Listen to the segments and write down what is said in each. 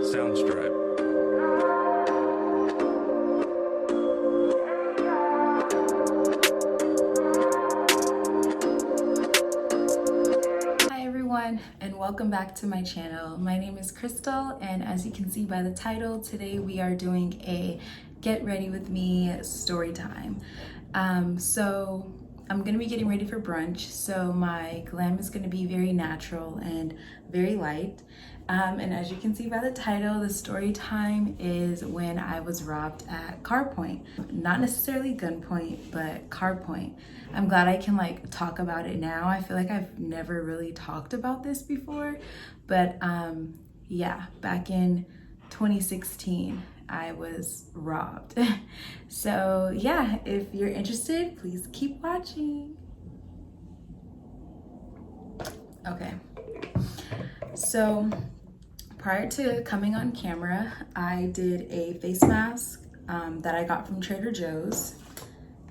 Soundstripe. Hi everyone, and welcome back to my channel. My name is Crystal, and as you can see by the title, today we are doing a get ready with me story time. So I'm gonna be getting ready for brunch, so my glam is gonna be very natural and very light. And as you can see by the title, the story time is when I was robbed at car point. Not necessarily gunpoint, but car point. I'm glad I can like talk about it now. I feel like I've never really talked about this before, but yeah, back in 2016, I was robbed. So yeah, if you're interested, please keep watching. Okay, so prior to coming on camera, I did a face mask that I got from Trader Joe's.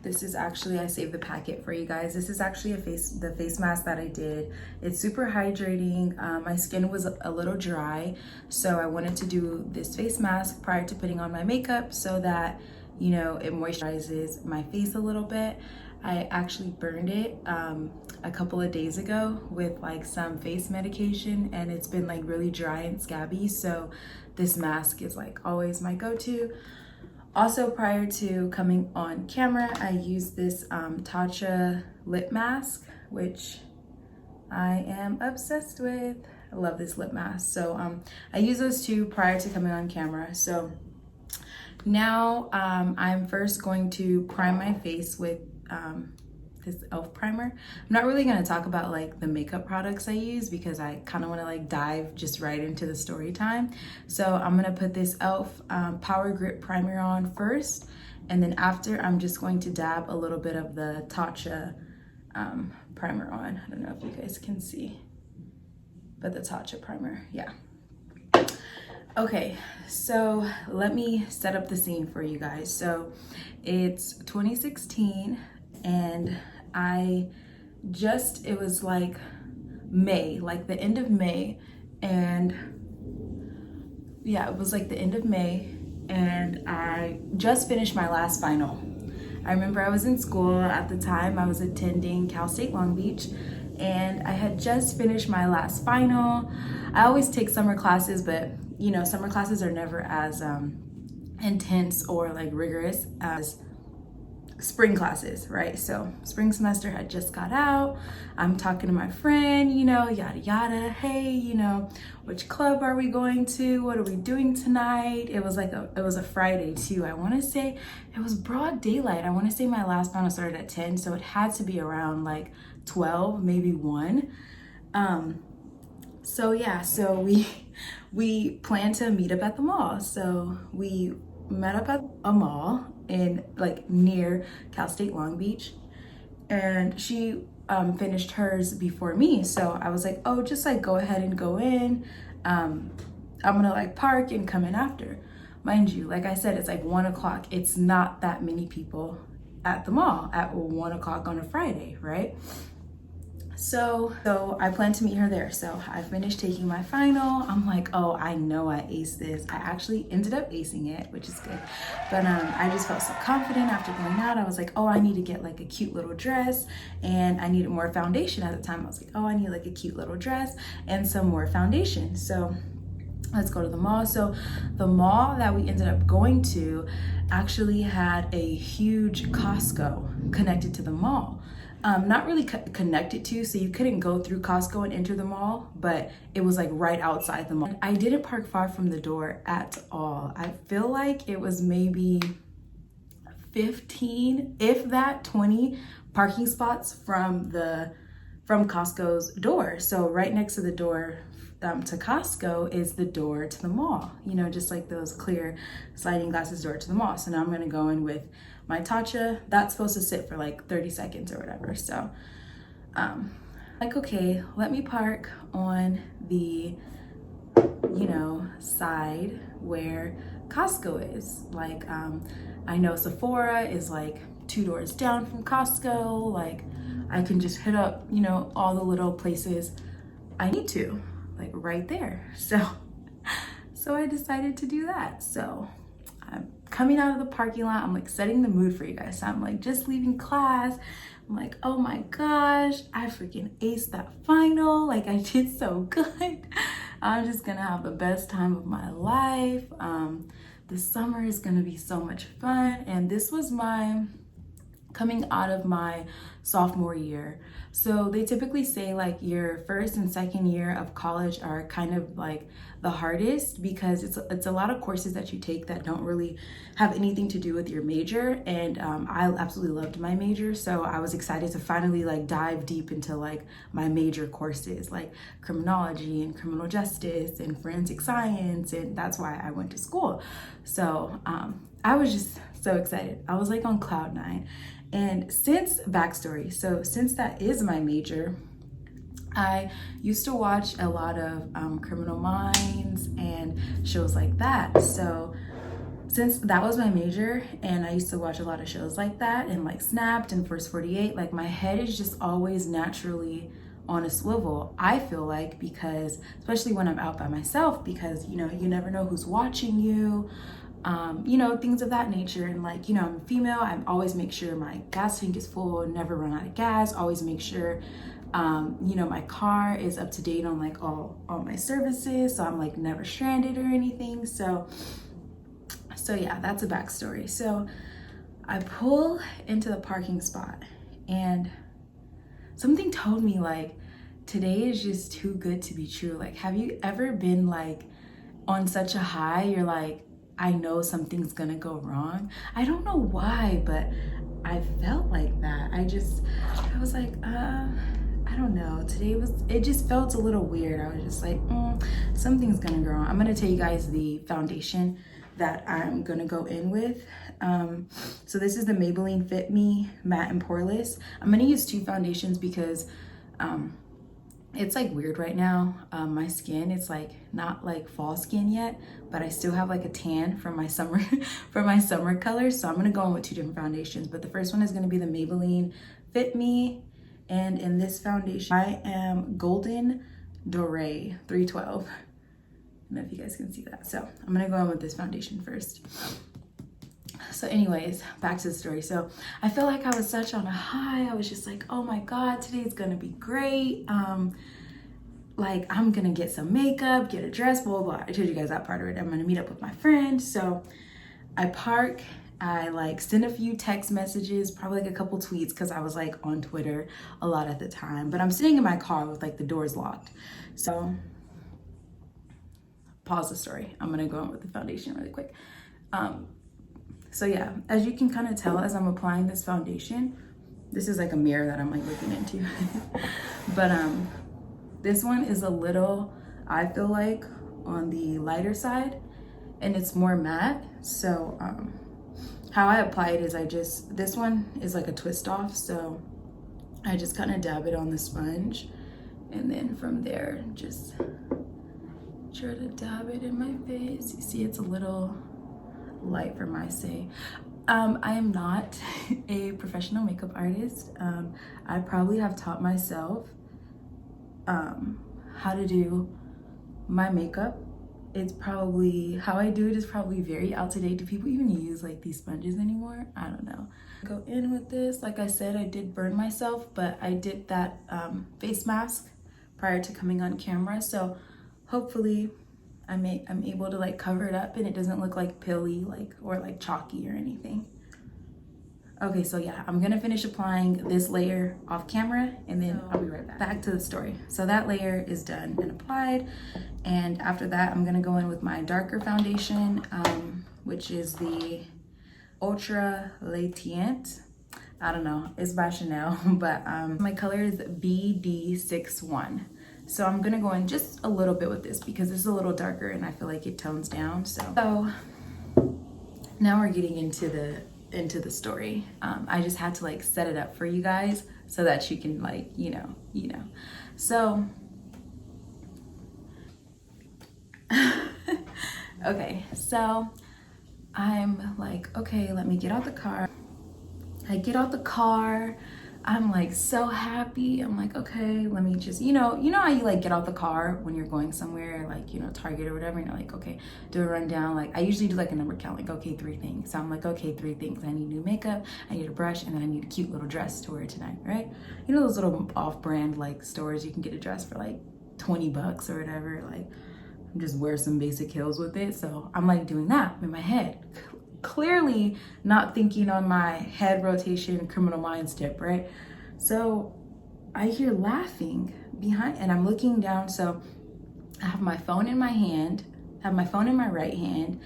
This is actually, I saved the packet for you guys. This is actually the face mask that I did. It's super hydrating. My skin was a little dry, so I wanted to do this face mask prior to putting on my makeup so that, you know, it moisturizes my face a little bit. I actually burned it a couple of days ago with like some face medication, and it's been like really dry and scabby, so this mask is like always my go-to. Also, prior to coming on camera, I used this Tatcha Lip Mask, which I am obsessed with. I love this lip mask. So I use those two prior to coming on camera. So now I'm first going to prime my face with this e.l.f. primer. I'm not really going to talk about like the makeup products I use because I kind of want to like dive just right into the story time. So I'm going to put this e.l.f. Power Grip primer on first, and then after I'm just going to dab a little bit of the Tatcha primer on. I don't know if you guys can see, but the Tatcha primer, yeah. Okay, so let me set up the scene for you guys. So it's 2016, and it was like May, like the end of May, and yeah, it was like the end of May, and I just finished my last final. I remember I was in school at the time. I was attending Cal State Long Beach, and I had just finished my last final. I always take summer classes, but you know, summer classes are never as intense or like rigorous as spring classes, right? So spring semester had just got out. I'm talking to my friend, you know, yada yada. Hey, you know, which club are we going to? What are we doing tonight? It was a Friday too. I want to say it was broad daylight. I want to say my last final started at 10, so it had to be around like 12, maybe 1. So yeah, so we planned to meet up at the mall. So we met up at a mall in like near Cal State Long Beach, and she finished hers before me. So I was like, oh, just like go ahead and go in. I'm gonna like park and come in after. Mind you, like I said, it's like 1 o'clock. It's not that many people at the mall at 1 o'clock on a Friday, right? So I plan to meet her there. So I finished taking my final. I'm like, oh, I know I aced this. I actually ended up acing it, which is good. But I just felt so confident after going out. I was like, oh, I need to get like a cute little dress, and I needed more foundation at the time. I was like, oh, I need like a cute little dress and some more foundation. So let's go to the mall. So the mall that we ended up going to actually had a huge Costco connected to the mall. Not really connected to, so you couldn't go through Costco and enter the mall, but it was like right outside the mall. I didn't park far from the door at all. I feel like it was maybe 15, if that 20 parking spots from Costco's door. So right next to the door to Costco is the door to the mall, you know, just like those clear sliding glasses door to the mall. So now I'm gonna go in with my Tatcha. That's supposed to sit for like 30 seconds or whatever. So like, okay, let me park on the, you know, side where Costco is. Like, I know Sephora is like 2 doors down from Costco. Like, I can just hit up, you know, all the little places I need to, like right there. So I decided to do that. So I'm coming out of the parking lot. I'm like setting the mood for you guys. So I'm like just leaving class. I'm like, oh my gosh, I freaking aced that final. Like I did so good. I'm just gonna have the best time of my life. The summer is gonna be so much fun. And this was my coming out of my sophomore year. So they typically say like your first and second year of college are kind of like the hardest because it's a lot of courses that you take that don't really have anything to do with your major. And I absolutely loved my major, so I was excited to finally like dive deep into like my major courses like criminology and criminal justice and forensic science, and that's why I went to school. So I was just so excited. I was like on cloud nine. And since backstory, so since that is my major, I used to watch a lot of Criminal Minds and shows like that. So since that was my major and I used to watch a lot of shows like that and like Snapped and First 48, like my head is just always naturally on a swivel, I feel like, because especially when I'm out by myself, because you know, you never know who's watching you. You know, things of that nature. And like, you know, I'm a female, I always make sure my gas tank is full, never run out of gas, always make sure, you know, my car is up to date on like all my services. So I'm like never stranded or anything. So yeah, that's a backstory. So I pull into the parking spot and something told me like, today is just too good to be true. Like, have you ever been like on such a high, you're like, I know something's gonna go wrong. I don't know why, but I felt like that. I was like, I don't know. It just felt a little weird. I was just like, something's gonna go wrong. I'm gonna tell you guys the foundation that I'm gonna go in with. So this is the Maybelline Fit Me Matte and Poreless. I'm gonna use two foundations because it's like weird right now. My skin, it's like not like fall skin yet, but I still have like a tan from my summer from my summer colors. So I'm gonna go in with two different foundations, but the first one is gonna be the Maybelline Fit Me. And in this foundation, I am Golden Doré 312. I don't know if you guys can see that. So I'm gonna go in with this foundation first. So anyways, back to the story. So I felt like I was such on a high. I was just like, oh my God, today's gonna be great. Like I'm gonna get some makeup, get a dress, blah, blah, blah. I told you guys that part of it. I'm gonna meet up with my friend. So I park, I like send a few text messages, probably like a couple tweets, because I was like on Twitter a lot at the time, but I'm sitting in my car with like the doors locked. So pause the story. I'm gonna go on with the foundation really quick. So yeah, as you can kind of tell as I'm applying this foundation, this is like a mirror that I'm like looking into. But this one is a little, I feel like, on the lighter side, and it's more matte. So how I apply it is this one is like a twist off. So I just kind of dab it on the sponge, and then from there, just try to dab it in my face. You see, it's a little light for my say. I am not a professional makeup artist. I probably have taught myself how to do my makeup. It's probably, how I do it is probably very out to date. Do people even use like these sponges anymore? I don't know. Go in with this. Like I said, I did burn myself, but I did that face mask prior to coming on camera. So hopefully I'm able to like cover it up and it doesn't look like pilly or like chalky or anything. Okay, so yeah, I'm gonna finish applying this layer off camera and then I'll be right back. Back to the story. So that layer is done and applied. And after that, I'm gonna go in with my darker foundation, which is the Ultra Lateint. I don't know, it's by Chanel, but my color is BD61. So I'm gonna go in just a little bit with this because it's a little darker and I feel like it tones down. So now we're getting into the story. I just had to like set it up for you guys so that you can like, you know. So, okay, so I'm like, okay, let me get out the car. I get out the car, I'm like so happy. I'm like, okay, let me just, you know how you like get out the car when you're going somewhere, like, Target or whatever, and you're like, okay, do a rundown. Like I usually do like a number count, like, okay, 3 things. So I'm like, okay, 3 things. I need new makeup, I need a brush, and then I need a cute little dress to wear tonight, right? You know those little off-brand like stores you can get a dress for like 20 bucks or whatever, like just wear some basic heels with it. So I'm like doing that in my head, clearly not thinking on my head rotation Criminal Minds tip, right? So I hear laughing behind, and I'm looking down. So I have my phone in my hand, have my phone in my right hand,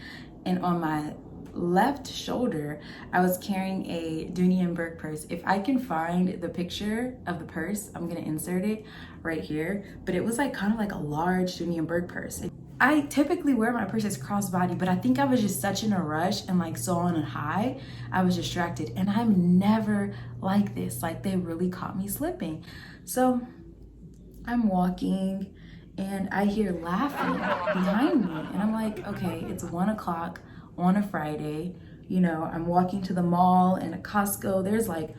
and on my left shoulder I was carrying a Dooney and Burke purse. If I can find the picture of the purse, I'm gonna insert it right here, but it was like kind of like a large Dooney and Burke purse. I typically wear my purse as crossbody, but I think I was just such in a rush and like so on a high, I was distracted. And I'm never like this. Like they really caught me slipping. So I'm walking and I hear laughing behind me. And I'm like, okay, it's 1 o'clock on a Friday. I'm walking to the mall and at Costco. There's like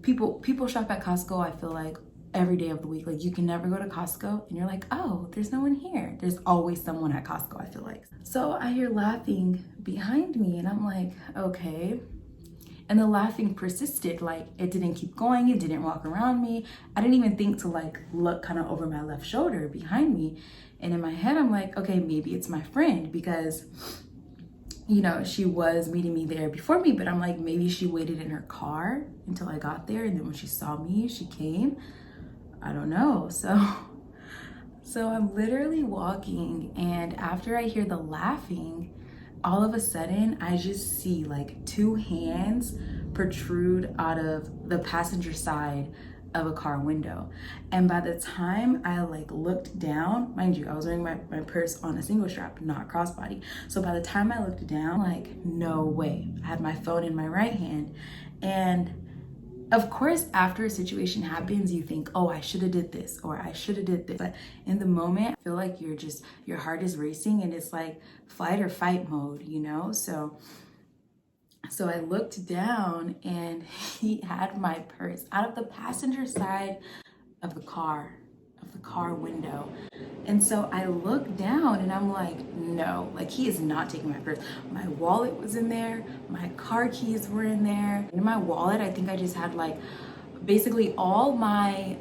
people shop at Costco, I feel like, every day of the week. Like you can never go to Costco and you're like, oh, there's no one here. There's always someone at Costco, I feel like. So I hear laughing behind me and I'm like, okay. And the laughing persisted. Like it didn't keep going. It didn't walk around me. I didn't even think to like look kind of over my left shoulder behind me. And in my head, I'm like, okay, maybe it's my friend, because she was meeting me there before me, but I'm like, maybe she waited in her car until I got there. And then when she saw me, she came. I don't know. So I'm literally walking, and after I hear the laughing, all of a sudden I just see like 2 hands protrude out of the passenger side of a car window. And by the time I like looked down, mind you, I was wearing my purse on a single strap, not crossbody. So by the time I looked down, like, no way. I had my phone in my right hand. And of course, after a situation happens, you think, oh, I should have did this, or I should have did this. But in the moment, I feel like your heart is racing and it's like flight or fight mode, So I looked down and he had my purse out of the passenger side of the car window. And so I look down and I'm like, no, like he is not taking my purse. My wallet was in there, my car keys were in there. In my wallet, I think I just had like basically all my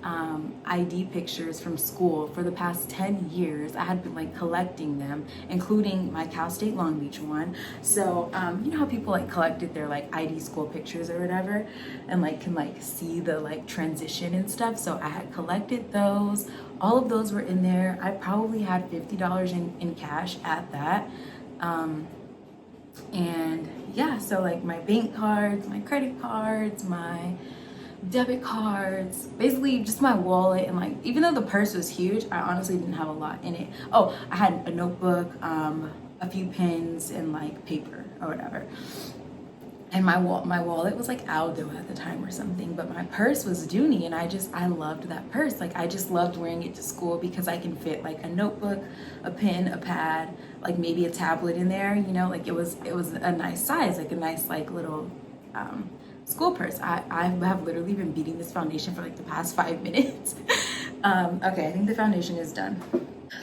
ID pictures from school for the past 10 years. I had been like collecting them, including my Cal State Long Beach one. So you know how people like collected their like ID school pictures or whatever, and like can like see the like transition and stuff. So I had collected those. All of those were in there. I probably had $50 in cash at that. And yeah, so like my bank cards, my credit cards, my debit cards, basically just my wallet. And like, even though the purse was huge, I honestly didn't have a lot in it. Oh, I had a notebook, a few pens, and like paper or whatever. And my wallet was like Aldo at the time or something, but my purse was Dooney, and I loved that purse. Like I just loved wearing it to school because I can fit like a notebook, a pen, a pad, like maybe a tablet in there, like it was a nice size, like a nice like little school purse. I have literally been beating this foundation for like the past 5 minutes. Okay, I think the foundation is done.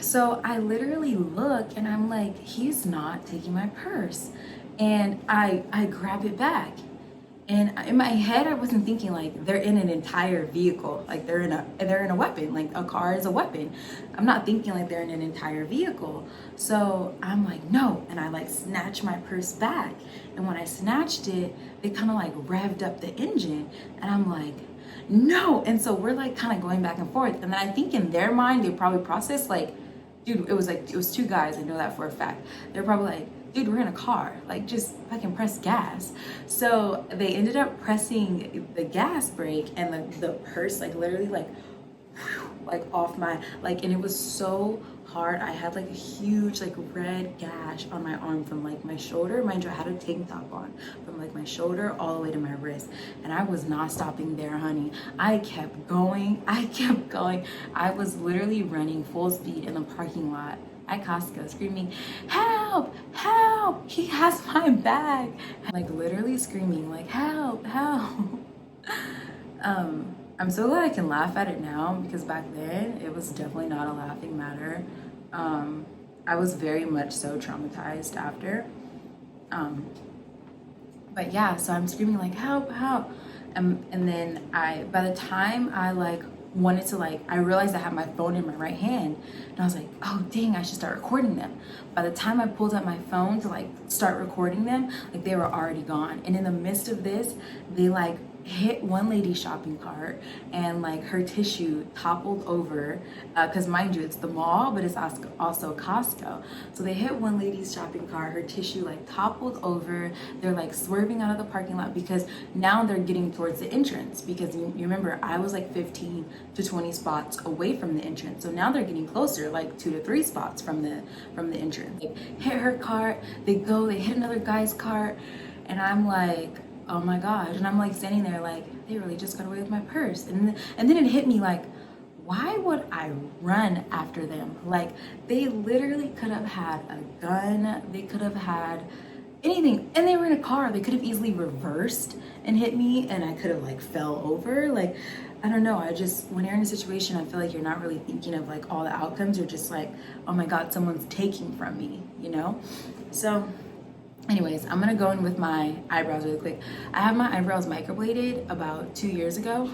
So I literally look and I'm like, he's not taking my purse. And I grab it back. And in my head, I wasn't thinking like they're in an entire vehicle, like they're in a weapon, like a car is a weapon. I'm not thinking like they're in an entire vehicle. So I'm like, no. And I like snatch my purse back. And when I snatched it, they kind of like revved up the engine. And I'm like, no. And so we're like kind of going back and forth. And then I think in their mind, they probably processed like, dude, it was 2 guys. I know that for a fact. They're probably like, dude, we're in a car, like just fucking press gas. So they ended up pressing the gas brake, and the purse like literally like off my like, and it was so hard. I had like a huge like red gash on my arm from like my shoulder. Mind you, I had a tank top on from like my shoulder all the way to my wrist, and I was not stopping there, honey. I kept going. I was literally running full speed in the parking lot at Costco, screaming, help, help, he has my bag. Like literally screaming like, help, help. I'm so glad I can laugh at it now, because back then it was definitely not a laughing matter. I was very much so traumatized after. But yeah, so I'm screaming like, help, help. And then by the time I like wanted to like, I realized I had my phone in my right hand, and I was like, oh dang, I should start recording them. By the time I pulled up my phone to like start recording them, like they were already gone. And in the midst of this, they like hit one lady's shopping cart, and like her tissue toppled over, because mind you, it's the mall, but it's also Costco. So they hit one lady's shopping cart, her tissue like toppled over. They're like swerving out of the parking lot, because now they're getting towards the entrance, because you remember I was like 15 to 20 spots away from the entrance. So now they're getting closer, like 2 to 3 spots from the entrance. Like, hit her cart, they hit another guy's cart, and I'm like, oh my gosh. And I'm like standing there like, they really just got away with my purse. And then it hit me like, why would I run after them? Like, they literally could have had a gun, they could have had anything, and they were in a car. They could have easily reversed and hit me, and I could have like fell over. Like, I don't know, when you're in a situation, I feel like you're not really thinking of like all the outcomes. You're just like, oh my god, someone's taking from me, you know? So anyways, I'm gonna go in with my eyebrows really quick. I have my eyebrows microbladed about 2 years ago,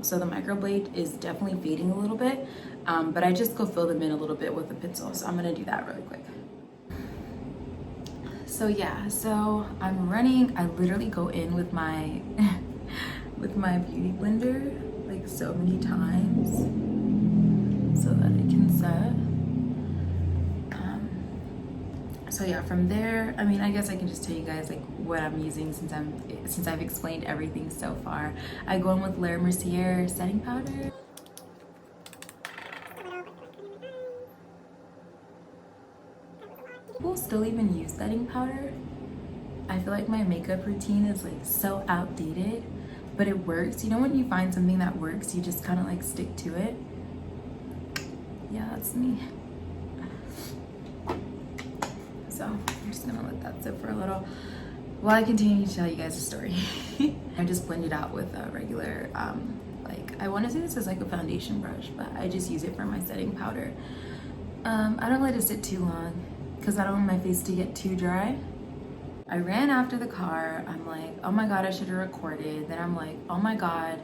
so the microblade is definitely fading a little bit, but I just go fill them in a little bit with a pencil, so I'm gonna do that really quick. So yeah, so I'm running. I literally go in with my with my beauty blender like so many times so that it can set. So yeah, from there, I mean, I guess I can just tell you guys like what I'm using since I've explained everything so far. I go in with La Mercier setting powder. People still even use setting powder. I feel like my makeup routine is like so outdated, but it works. You know, when you find something that works, you just kind of like stick to it. Yeah, that's me. So I'm just gonna let that sit for a little while I continue to tell you guys a story. I just blend it out with a regular, like, I want to say this is like a foundation brush, but I just use it for my setting powder. I don't let it sit too long because I don't want my face to get too dry. I ran after the car. I'm like, oh my god, I should have recorded. Then I'm like, oh my god,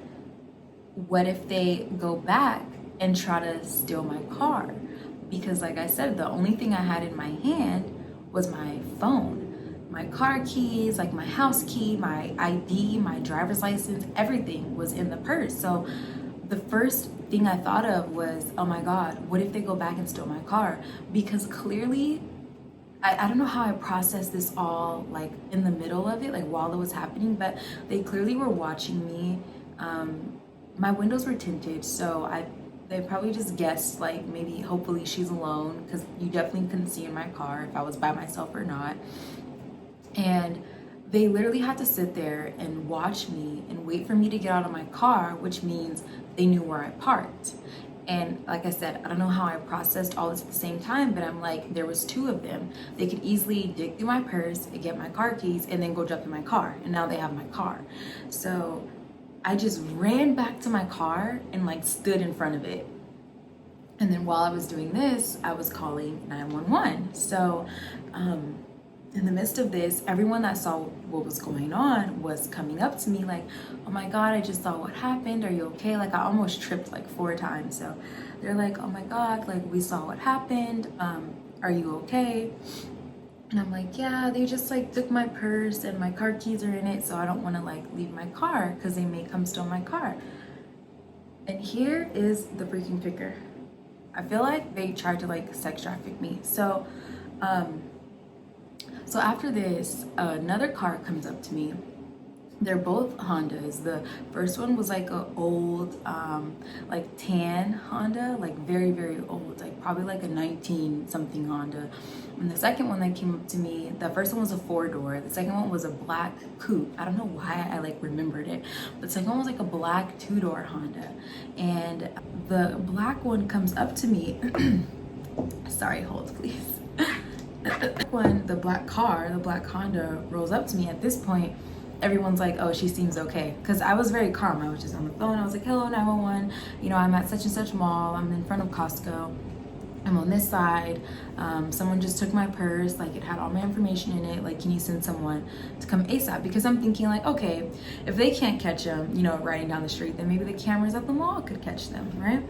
what if they go back and try to steal my car? Because like I said, the only thing I had in my hand was my phone. My car keys, like my house key, my ID, my driver's license, everything was in the purse. So the first thing I thought of was, oh my god, what if they go back and steal my car? Because clearly, I don't know how I processed this all like in the middle of it, like while it was happening, but they clearly were watching me. My windows were tinted, so they probably just guessed like maybe hopefully she's alone, because you definitely couldn't see in my car if I was by myself or not. And they literally had to sit there and watch me and wait for me to get out of my car, which means they knew where I parked. And like I said, I don't know how I processed all this at the same time, but I'm like, there was 2 of them. They could easily dig through my purse and get my car keys and then go jump in my car, and now they have my car. So I just ran back to my car and like stood in front of it. And then while I was doing this, I was calling 911. So in the midst of this, everyone that saw what was going on was coming up to me like, oh my god, I just saw what happened, are you okay? Like, I almost tripped like 4 times. So they're like, oh my god, like, we saw what happened, are you okay? And I'm like, yeah, they just like took my purse and my car keys are in it, so I don't want to like leave my car because they may come steal my car. And here is the freaking kicker. I feel like they tried to like sex traffic me. So so after this, another car comes up to me. They're both Hondas. The first one was like a old, like tan Honda, like very, very old, like probably like a 19 something Honda. And the second one that came up to me, the first one was a 4-door. The second one was a black coupe. I don't know why I like remembered it, but the second one was like a black 2-door Honda. And the black one comes up to me. Sorry, hold please. When the black car, the black Honda rolls up to me, at this point, everyone's like, oh, she seems okay. Because I was very calm. I was just on the phone. I was like, hello, 911. You know, I'm at such and such mall. I'm in front of Costco. I'm on this side. Someone just took my purse. Like, it had all my information in it. Like, can you send someone to come ASAP? Because I'm thinking like, okay, if they can't catch them, you know, riding down the street, then maybe the cameras at the mall could catch them, right?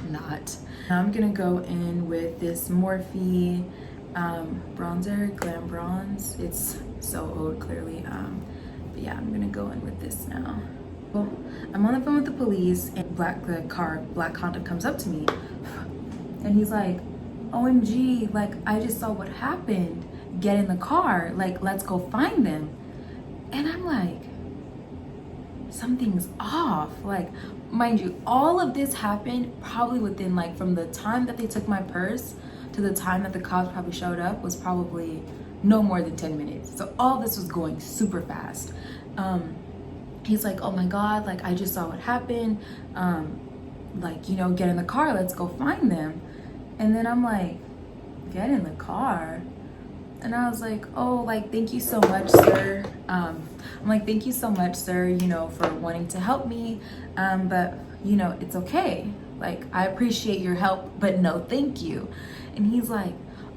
Not. Now I'm gonna go in with this Morphe bronzer, Glam Bronze. It's so old, clearly. But yeah, I'm gonna go in with this now. Well, I'm on the phone with the police, and Black Honda comes up to me, and he's like, OMG, like, I just saw what happened. Get in the car, like, let's go find them. And I'm like, something's off. Like, mind you, all of this happened probably within, like, from the time that they took my purse to the time that the cops probably showed up was probably no more than 10 minutes. So all this was going super fast. He's like, oh my God, like, I just saw what happened. Like, you know, get in the car, let's go find them. And then I'm like, get in the car? And I was like, oh, like, thank you so much, sir. I'm like, thank you so much, sir, you know, for wanting to help me. But, you know, it's okay. Like, I appreciate your help, but no, thank you. And he's like,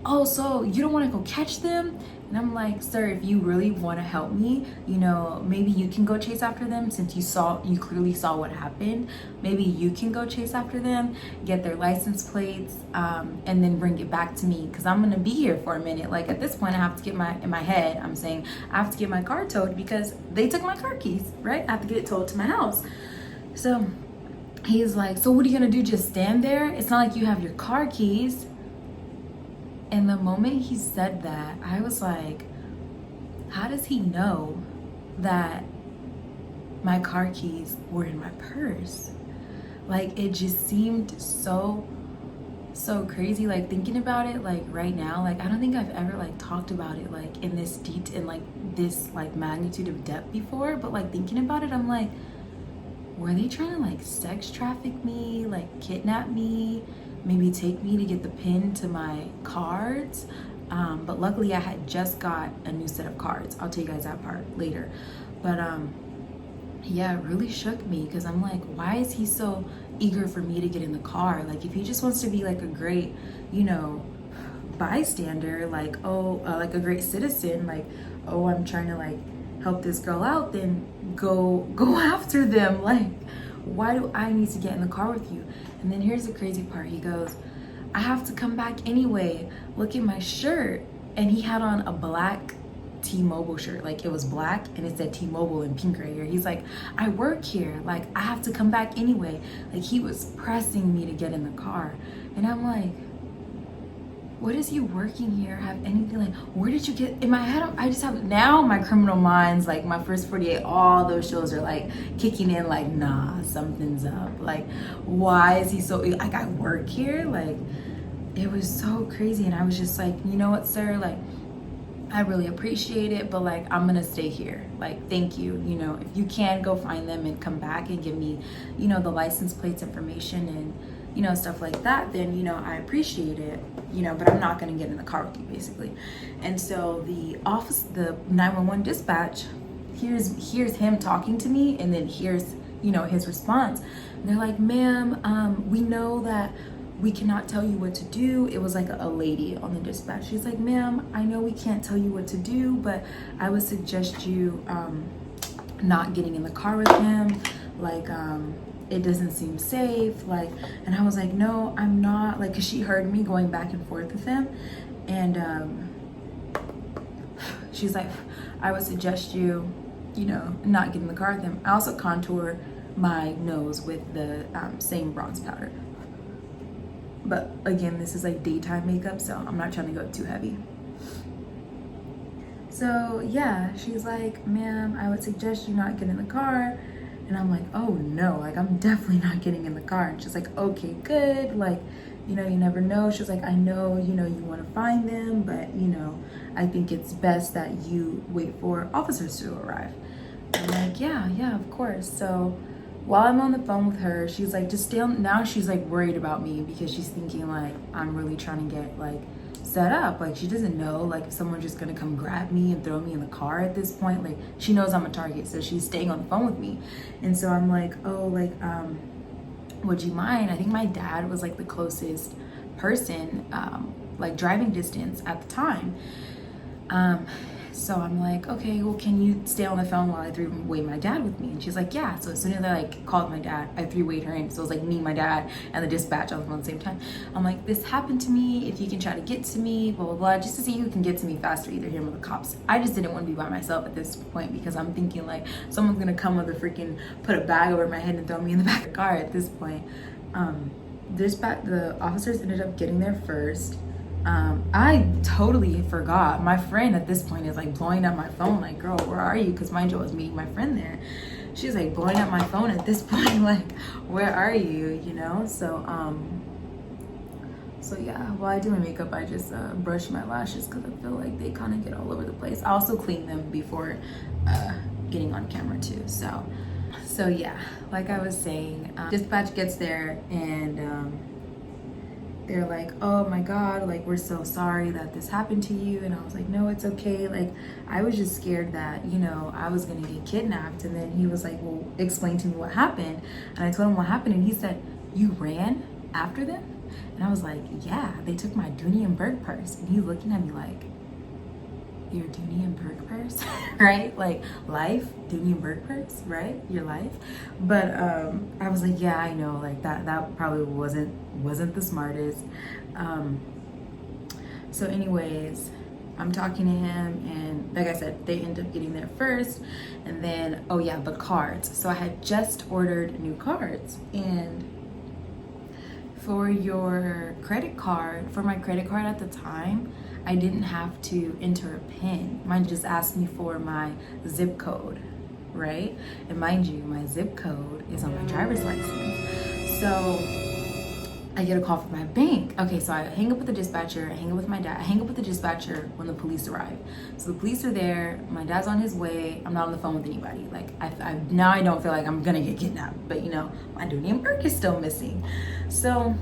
oh, so you don't want to go catch them? And I'm like, sir, if you really want to help me, you know, maybe you can go chase after them since you clearly saw what happened. Maybe you can go chase after them, get their license plates, and then bring it back to me, because I'm going to be here for a minute. Like, at this point, I have to get in my head, I'm saying I have to get my car towed because they took my car keys, right? I have to get it towed to my house. So he's like, so what are you going to do? Just stand there? It's not like you have your car keys. And the moment he said that, I was like, how does he know that my car keys were in my purse? Like, it just seemed so crazy. Like, thinking about it, like, right now, like, I don't think I've ever, like, talked about it, like, in this detail, in, like, this, like, magnitude of depth before. But, like, thinking about it, I'm like, were they trying to, like, sex traffic me, like, kidnap me? Maybe take me to get the pin to my cards. But luckily I had just got a new set of cards. I'll tell you guys that part later. But yeah, it really shook me because I'm like, why is he so eager for me to get in the car? Like, if he just wants to be like a great, you know, bystander, like, oh, like a great citizen, like, oh, I'm trying to like help this girl out, then go after them. Like, why do I need to get in the car with you? And then here's the crazy part. He goes, I have to come back anyway. Look at my shirt. And he had on a black T-Mobile shirt. Like, it was black and it said T-Mobile in pink right here. He's like, I work here. Like, I have to come back anyway. Like, he was pressing me to get in the car. And I'm like, what is you working here have anything, like, where did you get, in my head, I just have, now my Criminal Minds, like my First 48, all those shows are like kicking in, like, nah, something's up. Like, why is he so, like, I work here? Like, it was so crazy. And I was just like, you know what, sir, like, I really appreciate it, but like, I'm gonna stay here. Like, thank you. You know, if you can go find them and come back and give me, you know, the license plates information and, you know, stuff like that, then, you know, I appreciate it, you know, but I'm not going to get in the car with you, basically. And so the 911 dispatch, here's him talking to me, and then here's, you know, his response. And they're like, ma'am, we know that we cannot tell you what to do. It was like a lady on the dispatch. She's like, ma'am, I know we can't tell you what to do, but I would suggest you not getting in the car with him. Like, it doesn't seem safe. Like, and I was like, no, I'm not. Like, cause she heard me going back and forth with him. And she's like, I would suggest you, you know, not get in the car with him. I also contour my nose with the same bronze powder. But again, this is like daytime makeup, so I'm not trying to go too heavy. So yeah, she's like, ma'am, I would suggest you not get in the car. And I'm like, oh no, like, I'm definitely not getting in the car. And she's like, okay, good. Like, you know, you never know. She's like, I know, you know, you want to find them, but, you know, I think it's best that you wait for officers to arrive. I'm like, yeah, of course. So while I'm on the phone with her, she's like, just stay on. Now she's like worried about me because she's thinking like I'm really trying to get like set up. Like, she doesn't know, like, if someone's just gonna come grab me and throw me in the car at this point. Like, she knows I'm a target, so she's staying on the phone with me. And so I'm like, oh, like, would you mind? I think my dad was like the closest person, like driving distance at the time. So I'm like, okay, well, can you stay on the phone while I three-way my dad with me? And she's like, yeah. So as soon as I like called my dad, I three-wayed her in. So it was like me, my dad, and the dispatch on the phone at the same time. I'm like, this happened to me. If you can try to get to me, blah, blah, blah, just to see who can get to me faster, either him or the cops. I just didn't want to be by myself at this point because I'm thinking like someone's gonna come with a freaking, put a bag over my head and throw me in the back of the car at this point. The officers ended up getting there first. I totally forgot. My friend at this point is like blowing up my phone, like, girl, where are you? Because mind you, I was meeting my friend there. She's like blowing up my phone at this point, like, where are you? You know? So yeah, while I do my makeup, I just brush my lashes because I feel like they kind of get all over the place. I also clean them before getting on camera too. So yeah, like I was saying, dispatch gets there and they're like, oh my God, like, we're so sorry that this happened to you. And I was like, no, it's okay. Like, I was just scared that, you know, I was gonna get kidnapped. And then he was like, well, explain to me what happened. And I told him what happened. And he said, you ran after them? And I was like, yeah, they took my Dooney and Burke purse. And he's looking at me like, your Dooney and Burke purse, right? Like, life, Dooney and Burke purse, right? Your life. But I was like, yeah, I know, like that probably wasn't the smartest. So anyways, I'm talking to him, and like I said, they end up getting there first. And then, oh yeah, the cards. So I had just ordered new cards, and for your credit card, for my credit card at the time, I didn't have to enter a PIN. Mine just asked me for my zip code, right? And mind you, my zip code is on my driver's license. So I get a call from my bank. Okay, so I hang up with the dispatcher, I hang up with my dad, I hang up with the dispatcher when the police arrive. So the police are there, my dad's on his way, I'm not on the phone with anybody. Like, now I don't feel like I'm gonna get kidnapped, but you know, my Dooney and Burke is still missing. So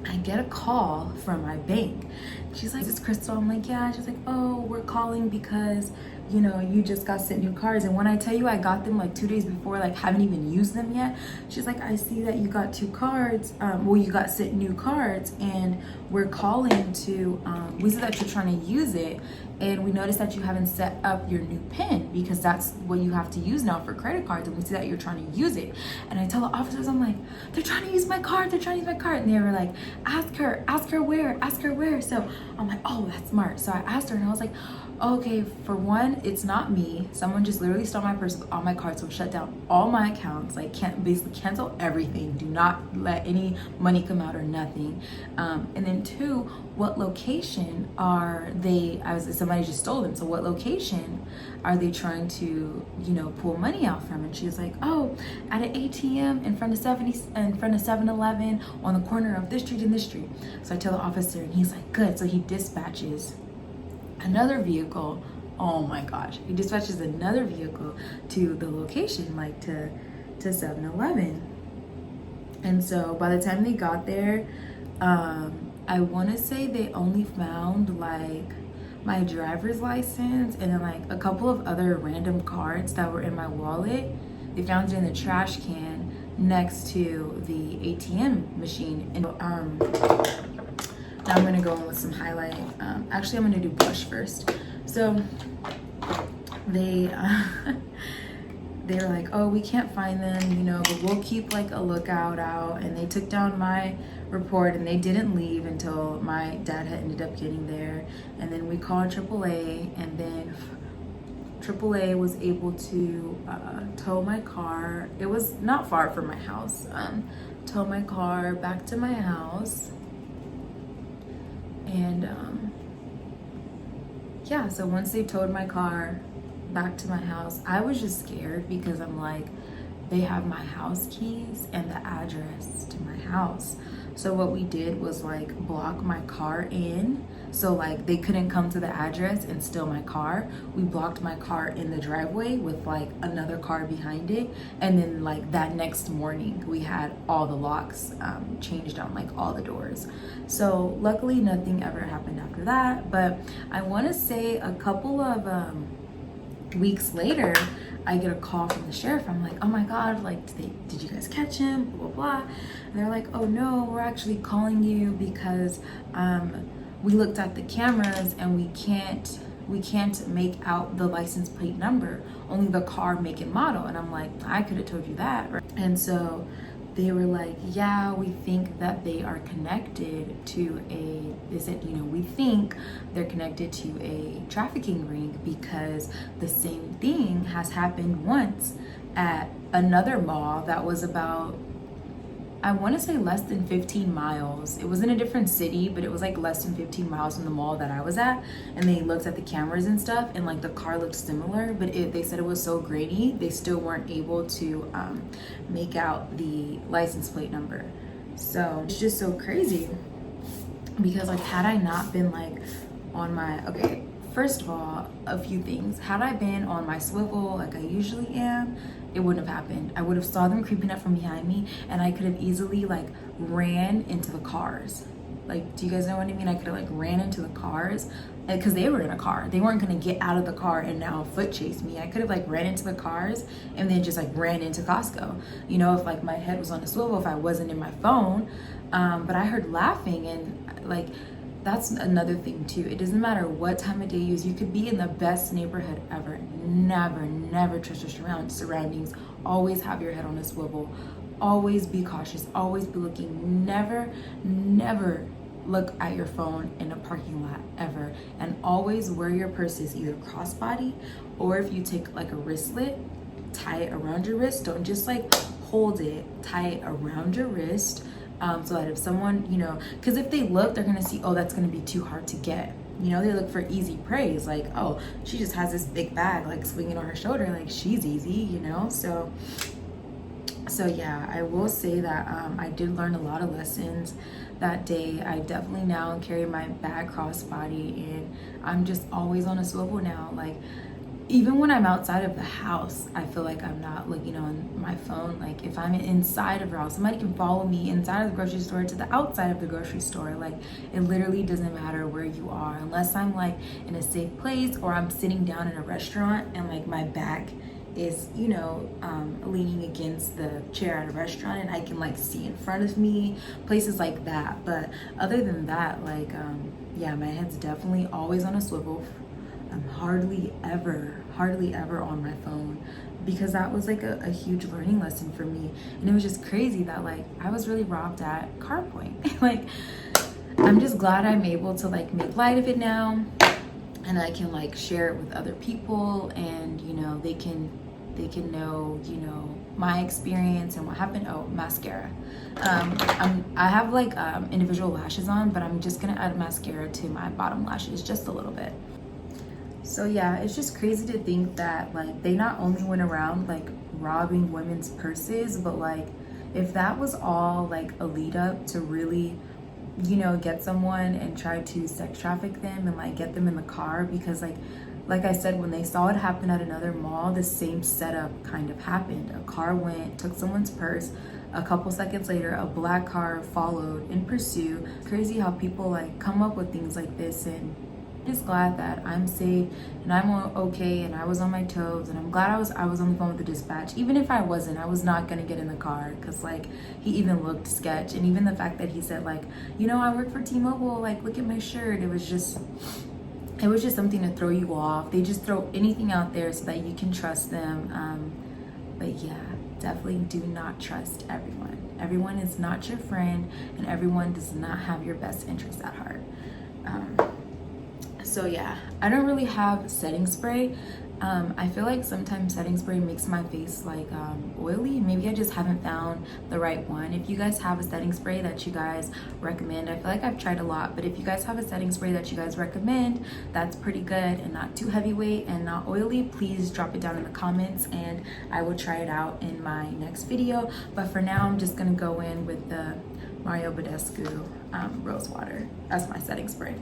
I get a call from my bank. She's like, is this Crystal? I'm like, yeah. She's like, oh, we're calling because, you know, you just got sent new cards. And when I tell you I got them like 2 days before, like haven't even used them yet. She's like, I see that you got 2 cards. Well, you got sent new cards, and we're calling to, we see that you're trying to use it. And we noticed that you haven't set up your new PIN because that's what you have to use now for credit cards. And we see that you're trying to use it. And I tell the officers, I'm like, they're trying to use my card. They're trying to use my card. And they were like, ask her where. So I'm like, oh, that's smart. So I asked her, and I was like, okay, for one, it's not me. Someone just literally stole my purse with all my cards. So shut down all my accounts, like basically cancel everything. Do not let any money come out or nothing. And then 2, what location are they, somebody just stole them. So what location are they trying to, you know, pull money out from? And she's like, oh, at an ATM in front of 7-Eleven on the corner of this street and this street. So I tell the officer, and he's like, good. So he dispatches another vehicle. Oh my gosh, he dispatches another vehicle to the location, like to 7-Eleven. And so by the time they got there, I want to say they only found like my driver's license and then like a couple of other random cards that were in my wallet. They found it in the trash can next to the ATM machine. And now I'm gonna go in with some highlight. Actually, I'm gonna do blush first. So they were like, oh, we can't find them, you know, but we'll keep like a lookout out. And they took down my report, and they didn't leave until my dad had ended up getting there. And then we called AAA, and then AAA was able to tow my car. It was not far from my house. Tow my car back to my house. And yeah, so once they towed my car back to my house, I was just scared because I'm like, they have my house keys and the address to my house. So what we did was like block my car in So like they couldn't come to the address and steal my car. We blocked my car in the driveway with like another car behind it. And then like that next morning we had all the locks changed on like all the doors. So luckily nothing ever happened after that. But I want to say a couple of weeks later, I get a call from the sheriff. I'm like, oh my God, like, did you guys catch him? Blah, blah, blah. And they're like, oh no, we're actually calling you because we looked at the cameras and we can't make out the license plate number, only the car, make, and model. And I'm like, I could have told you that. And so they were like, yeah, we think that they are connected to they said, you know, we think they're connected to a trafficking ring because the same thing has happened once at another mall that was about, I want to say less than 15 miles. It was in a different city, but it was like less than 15 miles from the mall that I was at. And they looked at the cameras and stuff, and like the car looked similar, but they said it was so grainy, they still weren't able to make out the license plate number. So it's just so crazy because like had I not been like on my, okay, first of all, a few things. Had I been on my swivel like I usually am, it wouldn't have happened. I would have saw them creeping up from behind me and I could have easily like ran into the cars. Like, do you guys know what I mean? I could have like ran into the cars because they were in a car. They weren't gonna get out of the car and now foot chase me. I could have like ran into the cars and then just like ran into Costco. You know, if like my head was on a swivel, if I wasn't in my phone. But I heard laughing and like, that's another thing too. It doesn't matter what time of day you use. You could be in the best neighborhood ever. Never trust your surroundings. Always have your head on a swivel. Always be cautious. Always be looking. Never look at your phone in a parking lot ever. And always wear your purses either crossbody or if you take like a wristlet, tie it around your wrist. Don't just like hold it. Tie it around your wrist. So that if someone, you know, because if they look, they're gonna see, oh, that's gonna be too hard to get. You know, they look for easy praise, like, oh, she just has this big bag like swinging on her shoulder, like she's easy, you know. So yeah, I will say that I did learn a lot of lessons that day. I definitely now carry my bag crossbody and I'm just always on a swivel now. Like, even when I'm outside of the house, I feel like I'm not looking on my phone. Like if I'm inside of a house, somebody can follow me inside of the grocery store to the outside of the grocery store. Like it literally doesn't matter where you are, unless I'm like in a safe place or I'm sitting down in a restaurant and like my back is, you know, leaning against the chair at a restaurant and I can like see in front of me, places like that. But other than that, like, yeah, my head's definitely always on a swivel. I'm hardly ever on my phone because that was like a huge learning lesson for me. And it was just crazy that like I was really robbed at CarPoint. Like I'm just glad I'm able to like make light of it now and I can like share it with other people and you know they can know, you know, my experience and what happened. Oh, mascara. I have like individual lashes on, but I'm just gonna add mascara to my bottom lashes just a little bit. So yeah, it's just crazy to think that like they not only went around like robbing women's purses, but like if that was all like a lead up to really, you know, get someone and try to sex traffic them and like get them in the car, because like I said, when they saw it happen at another mall, the same setup kind of happened. A car went, took someone's purse. A couple seconds later, a black car followed in pursuit. Crazy how people like come up with things like this. And just glad that I'm safe and I'm okay and I was on my toes, and I'm glad I was on the phone with the dispatch. Even if I wasn't, I was not gonna get in the car because like he even looked sketch. And even the fact that he said like, you know, I work for T-Mobile, like look at my shirt, it was just something to throw you off. They just throw anything out there so that you can trust them. But yeah, definitely do not trust everyone. Everyone is not your friend and everyone does not have your best interests at heart. So yeah, I don't really have setting spray. I feel like sometimes setting spray makes my face like oily. Maybe I just haven't found the right one. If you guys have a setting spray that you guys recommend, I feel like I've tried a lot, but if you guys have a setting spray that you guys recommend that's pretty good and not too heavyweight and not oily, please drop it down in the comments and I will try it out in my next video. But for now, I'm just gonna go in with the Mario Badescu Rose Water as my setting spray.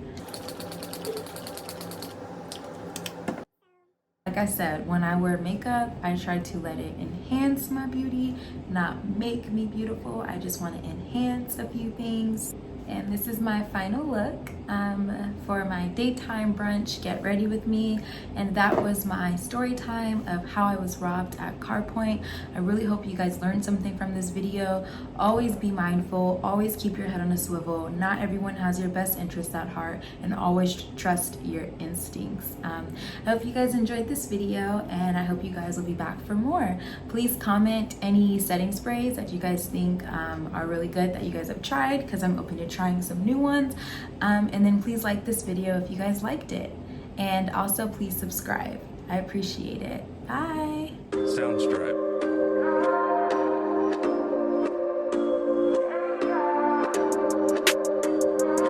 Like I said, when I wear makeup, I try to let it enhance my beauty, not make me beautiful. I just want to enhance a few things. And this is my final look for my daytime brunch, Get Ready With Me. And that was my story time of how I was robbed at CarPoint. I really hope you guys learned something from this video. Always be mindful, always keep your head on a swivel. Not everyone has your best interests at heart, and always trust your instincts. I hope you guys enjoyed this video, and I hope you guys will be back for more. Please comment any setting sprays that you guys think are really good that you guys have tried, because I'm open to trying some new ones. And then please like this video if you guys liked it, and also please subscribe. I appreciate it. Bye. Soundstripe.